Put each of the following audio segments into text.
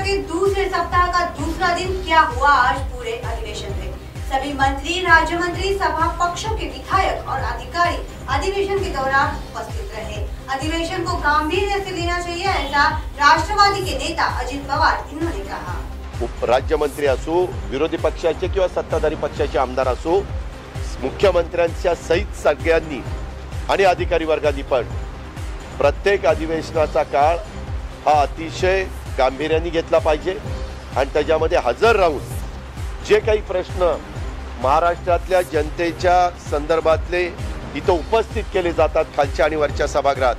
के दूसरे सप्ताह का दूसरा दिन क्या हुआ आज पूरे अधिवेशन में। सभी मंत्री, राज्य मंत्री, सभा पक्षों के विधायक और अधिकारी अधिवेशन के दौरान उपस्थित रहे। अधिवेशन को गंभीरता से लेना चाहिए, ऐसा राष्ट्रवादी के नेता अजित पवार इन्होंने कहा। राज्य मंत्री असो, विरोधी पक्षाचे किंवा सत्ताधारी पक्षाचे आमदार असो, मुख्यमंत्र्यांच्या सहित सगळ्यांनी आणि अधिकारी वर्गांनी पण प्रत्येक अधिवेशनाचा काळ हा अतिशय गांभीर्याने घेतला पाहिजे आणि त्याच्यामध्ये हजर राहून जे काही प्रश्न महाराष्ट्रातल्या जनतेच्या संदर्भातले इथं उपस्थित केले जातात खालच्या आणि वरच्या सभागृहात।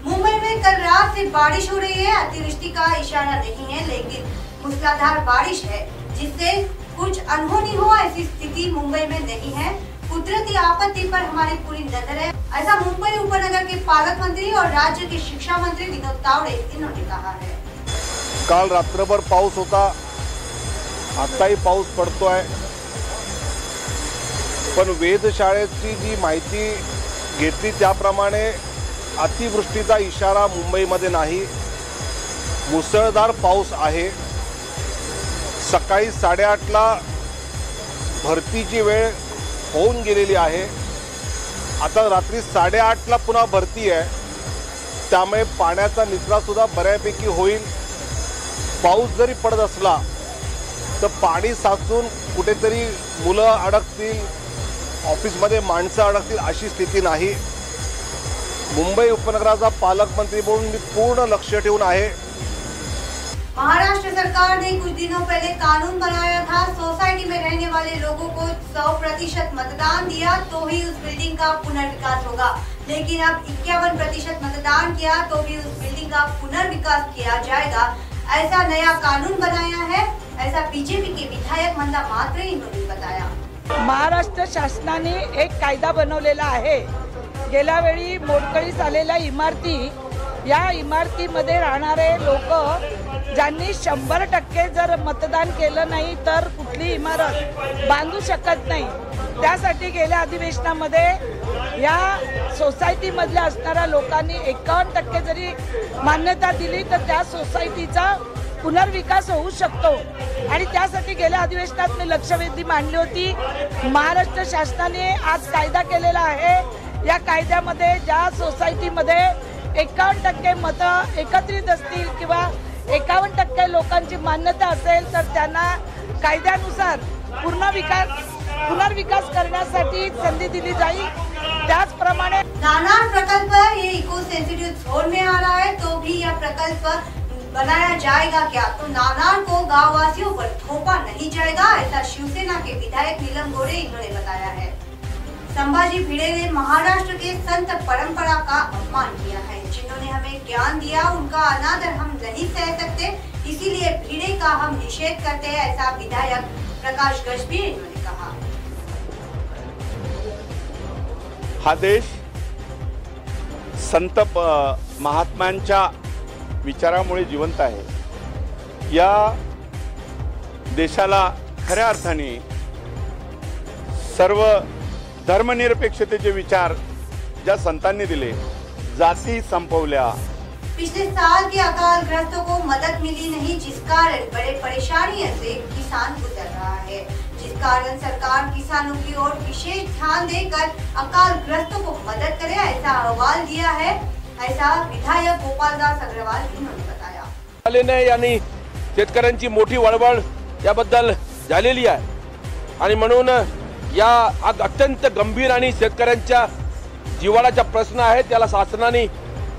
मुंबई में कल रात से बारिश हो रही है। अतिवृष्टि का इशारा नहीं है, लेकिन मूसलाधार बारिश है, जिससे कुछ अनहोनी हो ऐसी स्थिति मुंबई में नहीं है। कुदरती आपत्ति पर हमारी पूरी नजर है, ऐसा मुंबई उपनगर के पालक मंत्री और राज्य के शिक्षा मंत्री विनोद तावडे इन्होंने कहा है। काल रात्रभर पाऊस होता, आताही पाऊस पडतोय, पण वेधशाळेची जी माहिती घेतली त्याप्रमाणे अतिवृष्टीचा इशारा मुंबईमध्ये नाही। मुसळधार पाऊस आहे। सकाळी 8:30 ला भरतीची वेळ होऊन गेलेली आहे। आता रात्री 8:30 ला पुन्हा भरती आहे, त्यामुळे पाण्याचा निचरा सुद्धा बऱ्यापैकी होईल। पाऊस जरी पडत असला तर पाणी साचून कुठेतरी मुलं अडकतील, ऑफिसमध्ये माणसं अडकतील अशी स्थिती नाही। मुंबई उपनगराचा पालकमंत्री म्हणून मी पूर्ण लक्ष ठेवून आहे। महाराष्ट्र सरकार ने कुछ दिनों पहले कानून बनाया था, सोसाइटी में रहने वाले लोगों को 100% मतदान दिया तो ही उस बिल्डिंग का पुनर्विकास होगा। लेकिन अब 51% मतदान किया तो भी उस बिल्डिंग का पुनर्विकास किया जाएगा, ऐसा नया कानून बनाया है, ऐसा बीजेपी के विधायक मंदा म्हात्रे इन्होंने बताया। महाराष्ट्र शासनाने एक कायदा बनवलेला आहे। गेल्या वेळी मोडकळीस आलेल्या इमारती, या इमारतीमध्ये राहणारे लोक ज्यांनी 100% जर मतदान केलं नाही तर कुठली इमारत बांधू शकत नाही, त्यासाठी गेल्या अधिवेशनामध्ये या सोसायटीमधल्या असणाऱ्या लोकांनी 51% जरी मान्यता दिली तर त्या सोसायटीचा पुनर्विकास होऊ शकतो आणि त्यासाठी गेल्या अधिवेशनात मी लक्षवेधी मांडली होती। महाराष्ट्र शासनाने आज कायदा केलेला आहे। या कायद्यामध्ये ज्या सोसायटीमध्ये 51% मतं एकत्रित असतील किंवा 51% लोकांची मान्यता असेल तर त्यांना कायद्यानुसार पुनर्विकास करण्यासाठी संधी दिली जाईल। त्याचप्रमाणे नानार प्रकल्प ये इको सेंसिटिव जोन में आ रहा है, तो भी यह प्रकल्प बनाया जाएगा क्या? तो नानार को गाँव वासियों पर थोपा नहीं जाएगा, ऐसा शिवसेना के विधायक नीलम गोरे इन्होंने बताया है। संभाजी भिड़े ने महाराष्ट्र के संत परंपरा का अपमान किया है। जिन्होंने हमें ज्ञान दिया उनका अनादर हम नहीं सह सकते, इसीलिए भिड़े का हम निषेध करते हैं, ऐसा विधायक प्रकाश गजबीर इन्होंने कहा। हा देश संत महात्म्यांच्या विचारामुळे जिवंत आहे। या देशाला खऱ्या अर्थाने सर्व धर्मनिरपेक्षतेचे विचार ज्या संतांनी दिले, जाती संपवल्या। पिछले साल के अकाल ग्रस्तों को मदद मिली नहीं, जिस कारण बड़े परेशानियों से किसान गुजर रहा है, जिस कारण सरकार किसानों की ओर विशेष ध्यान देकर अकाल ग्रस्तों को मदद करे, ऐसा अहवाल दिया है, ऐसा विधायक गोपालदास अग्रवाल इन्होंने बताया। यांनी शेतकऱ्यांची मोठी वळवळ याबद्दल झालेली आहे आणि म्हणून या अत्यंत गंभीर आणि शेतकऱ्यांच्या जीवाळाचा प्रश्न आहे, त्याला शासनाने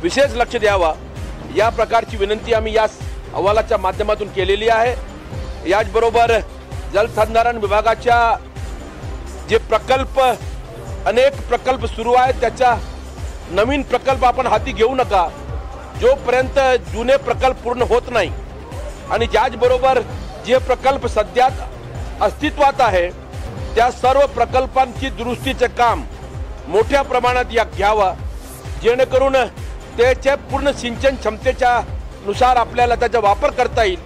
विशेष लक्ष द्यावा या प्रकारची विनंती आम्ही या अहवालाच्या माध्यमातून केलेली आहे। याचबरोबर जलसंधारण विभागाच्या जे प्रकल्प, अनेक प्रकल्प सुरू आहेत, त्याचा नवीन प्रकल्प आपण हाती घेऊ नका जोपर्यंत जुने प्रकल्प पूर्ण होत नाही आणि त्याचबरोबर जे प्रकल्प सध्या अस्तित्वात आहे त्या सर्व प्रकल्पांची दुरुस्तीचे काम मोठ्या प्रमाणात घ्यावा, जेणेकरून त्याच्या पूर्ण सिंचन क्षमतेच्या नुसार आपल्याला त्याचा वापर करता येईल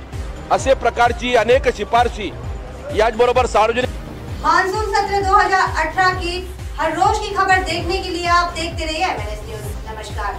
असे प्रकारची अनेक शिफारशी। याचबरोबर सार्वजनिक मानसून सत्र 2018 की हर रोज की खबर देखने के लिए आप देखते रहिए MNS न्यूज। नमस्कार।